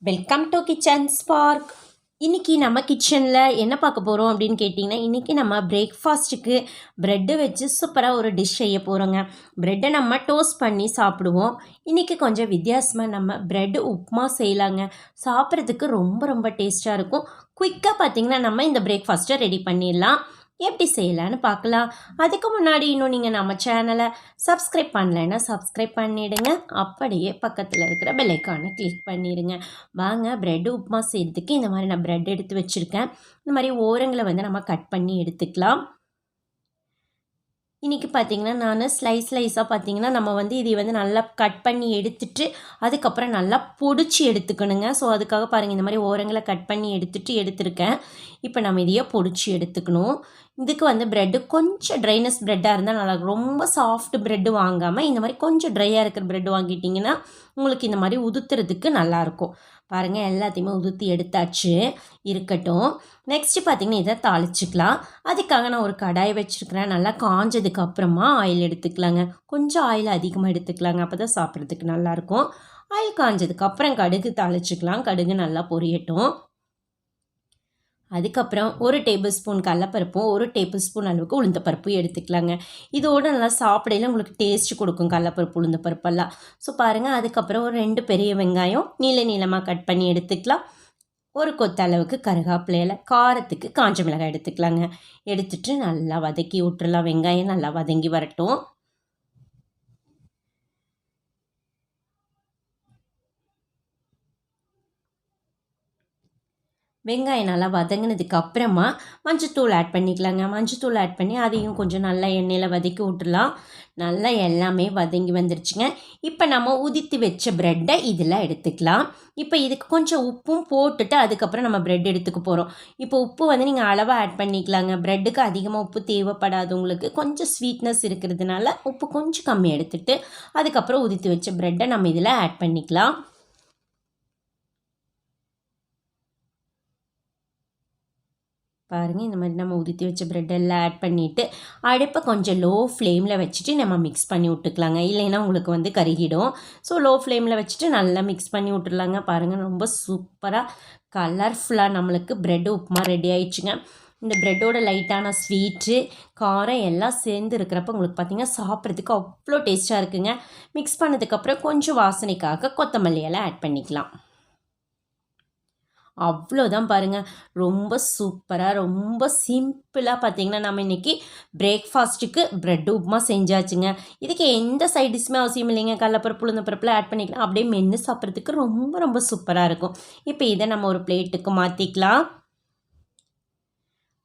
Welcome to kitchen spark. இன்றைக்கி நம்ம கிச்சனில் என்ன பார்க்க போகிறோம் அப்படின்னு கேட்டிங்கன்னா, இன்றைக்கி நம்ம பிரேக்ஃபாஸ்ட்டுக்கு ப்ரெட்டு வச்சு சூப்பராக ஒரு டிஷ் செய்ய போகிறோங்க. ப்ரெட்டை நம்ம டோஸ்ட் பண்ணி சாப்பிடுவோம். இன்றைக்கி கொஞ்சம் வித்தியாசமாக நம்ம ப்ரெட்டு உப்புமா செய்யலாங்க. சாப்பிட்றதுக்கு ரொம்ப ரொம்ப டேஸ்ட்டாக இருக்கும். குயிக்காக பார்த்திங்கன்னா நம்ம இந்த பிரேக்ஃபாஸ்ட்டை ரெடி பண்ணிடலாம். எப்படி செய்யலான்னு பார்க்கலாம். அதுக்கு முன்னாடி இன்னும் நீங்கள் நம்ம சேனலை சப்ஸ்கிரைப் பண்ணலைன்னா சப்ஸ்கிரைப் பண்ணிவிடுங்க. அப்படியே பக்கத்தில் இருக்கிற பெல் ஐக்கானை கிளிக் பண்ணிடுங்க. வாங்க ப்ரெட் உப்புமா செய்கிறதுக்கு இந்த மாதிரி நான் ப்ரெட் எடுத்து வச்சுருக்கேன். இந்த மாதிரி ஓரங்களை வந்து நம்ம கட் பண்ணி எடுத்துக்கலாம். இன்றைக்கி பார்த்திங்கன்னா நான் ஸ்லைஸாக பார்த்திங்கன்னா நம்ம வந்து இதை வந்து நல்லா கட் பண்ணி எடுத்துட்டு அதுக்கப்புறம் நல்லா பொடிச்சு எடுத்துக்கணுங்க. ஸோ அதுக்காக பாருங்கள் இந்த மாதிரி ஓரங்களை கட் பண்ணி எடுத்துருக்கேன். இப்போ நம்ம இதையே பொடிச்சு எடுத்துக்கணும். இதுக்கு வந்து ப்ரெட்டு கொஞ்சம் ட்ரைனஸ் ப்ரெட்டாக இருந்தால் நல்லா ரொம்ப சாஃப்ட் ப்ரெட்டு வாங்காமல் இந்த மாதிரி கொஞ்சம் ட்ரையாக இருக்கிற ப்ரெட்டு வாங்கிட்டிங்கன்னா உங்களுக்கு இந்த மாதிரி உதுத்துறதுக்கு நல்லாயிருக்கும். பாருங்கள் எல்லாத்தையுமே உதுத்தி எடுத்தாச்சு, இருக்கட்டும். நெக்ஸ்ட்டு பார்த்திங்கன்னா இதை தாளிச்சிக்கலாம். அதுக்காக நான் ஒரு கடாயை வச்சுருக்கிறேன். நல்லா காஞ்சதுக்கு அப்புறமா ஆயில் எடுத்துக்கலாங்க. கொஞ்சம் ஆயில் அதிகமாக எடுத்துக்கலாங்க, அப்போ தான் சாப்பிட்றதுக்கு நல்லாயிருக்கும். ஆயில் காஞ்சதுக்கு அப்புறம் கடுகு தாளிச்சிக்கலாம். கடுகு நல்லா பொரியட்டும். அதுக்கப்புறம் 1 டேபிள் ஸ்பூன் கடலப்பருப்பும் 1 டேபிள் ஸ்பூன் அளவுக்கு உளுந்தப்பருப்பும் எடுத்துக்கலாங்க. இதோடு நல்லா சாப்பிடையில உங்களுக்கு டேஸ்ட் கொடுக்கும் கடலப்பருப்பு உளுந்தப்பருப்பெல்லாம். ஸோ பாருங்கள், அதுக்கப்புறம் ஒரு 2 பெரிய வெங்காயம் நீளமாக கட் பண்ணி எடுத்துக்கலாம். ஒரு கொத்த அளவுக்கு கருகாப்பிலையில் காரத்துக்கு காஞ்ச மிளகாய் எடுத்துக்கலாங்க. எடுத்துட்டு நல்லா வதக்கி விட்டுறலாம். வெங்காயம் நல்லா வதங்கி வரட்டும். வெங்காயம் நல்லா வதங்கினதுக்கு அப்புறமா மஞ்சத்தூள் ஆட் பண்ணிக்கலாங்க. மஞ்சத்தூள் ஆட் பண்ணி அதையும் கொஞ்சம் நல்லா எண்ணெயில் வதக்கி விட்டுலாம். நல்லா எல்லாமே வதங்கி வந்துருச்சுங்க. இப்போ நம்ம உதித்து வச்ச ப்ரெட்டை இதில் எடுத்துக்கலாம். இப்போ இதுக்கு கொஞ்சம் உப்பும் போட்டுட்டு அதுக்கப்புறம் நம்ம ப்ரெட் எடுத்துக்க போகிறோம். இப்போ உப்பு வந்து நீங்கள் அளவாக ஆட் பண்ணிக்கலாங்க. ப்ரெட்டுக்கு அதிகமாக உப்பு தேவைப்படாது. உங்களுக்கு கொஞ்சம் ஸ்வீட்னஸ் இருக்கிறதுனால உப்பு கொஞ்சம் கம்மி எடுத்துகிட்டு அதுக்கப்புறம் உதித்து வச்ச ப்ரெட்டை நம்ம இதில் ஆட் பண்ணிக்கலாம். பாருங்கள், இந்த மாதிரி நம்ம உதித்து வச்ச ப்ரெட் எல்லாம் ஆட் பண்ணிவிட்டு அடுப்பை கொஞ்சம் லோ ஃப்ளேமில் வச்சுட்டு நம்ம மிக்ஸ் பண்ணி விட்டுக்கலாங்க. இல்லைன்னா உங்களுக்கு வந்து கருகிடும். ஸோ லோ ஃப்ளேமில் வச்சுட்டு நல்லா மிக்ஸ் பண்ணி விட்டுடலாங்க. பாருங்கள், ரொம்ப சூப்பராக கலர்ஃபுல்லாக நம்மளுக்கு ப்ரெட் உப்புமா ரெடி ஆயிடுச்சுங்க. இந்த ப்ரெட்டோட லைட்டான ஸ்வீட்டு காரம் எல்லாம் சேர்ந்து இருக்கிறப்ப உங்களுக்கு பார்த்திங்கன்னா சாப்பிட்றதுக்கு அவ்வளோ டேஸ்ட்டாக இருக்குங்க. மிக்ஸ் பண்ணதுக்கப்புறம் கொஞ்சம் வாசனைக்காக கொத்தமல்லி எல்லாம் ஆட் பண்ணிக்கலாம். அவ்வளோதான் பாருங்கள். ரொம்ப சூப்பராக ரொம்ப சிம்பிளாக பார்த்திங்கன்னா நம்ம இன்றைக்கி பிரேக்ஃபாஸ்ட்டுக்கு ப்ரெட் உப்புமா செஞ்சாச்சுங்க. இதுக்கு எந்த சைட் டிஷ்மே அவசியம் இல்லைங்க. கடலப்பருப்பு உளுந்தப்பருப்பில் ஆட் பண்ணிக்கலாம். அப்படியே மென்று சாப்பிட்றதுக்கு ரொம்ப ரொம்ப சூப்பராக இருக்கும். இப்போ இதை நம்ம ஒரு பிளேட்டுக்கு மாற்றிக்கலாம்.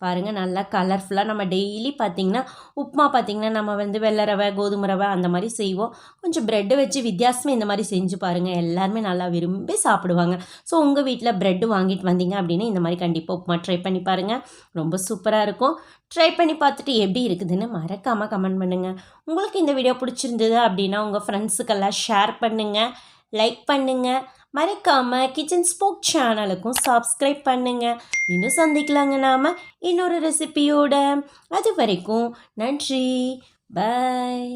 பாருங்கள், நல்லா கலர்ஃபுல்லாக நம்ம டெய்லி பார்த்திங்கன்னா உப்புமா பார்த்திங்கன்னா நம்ம வந்து வெள்ளை ரவை கோதுமை ரவை அந்த மாதிரி செய்வோம். கொஞ்சம் ப்ரெட்டு வச்சு வித்தியாசமாக இந்த மாதிரி செஞ்சு பாருங்கள். எல்லாருமே நல்லா விரும்பி சாப்பிடுவாங்க. ஸோ உங்கள் வீட்டில் ப்ரெட்டு வாங்கிட்டு வந்தீங்க அப்படின்னா இந்த மாதிரி கண்டிப்பாக உப்புமா ட்ரை பண்ணி பாருங்கள். ரொம்ப சூப்பராக இருக்கும். ட்ரை பண்ணி பார்த்துட்டு எப்படி இருக்குதுன்னு மறக்காமல் கமெண்ட் பண்ணுங்கள். உங்களுக்கு இந்த வீடியோ பிடிச்சிருந்தது அப்படின்னா உங்கள் ஃப்ரெண்ட்ஸுக்கெல்லாம் ஷேர் பண்ணுங்கள், லைக் பண்ணுங்கள். மறக்காமல் கிச்சன் ஸ்பார்க் சேனலுக்கும் சப்ஸ்கிரைப் பண்ணுங்கள். இன்னும் சந்திக்கலாங்க நாம் இன்னொரு ரெசிபியோட. அது வரைக்கும் நன்றி. பாய்.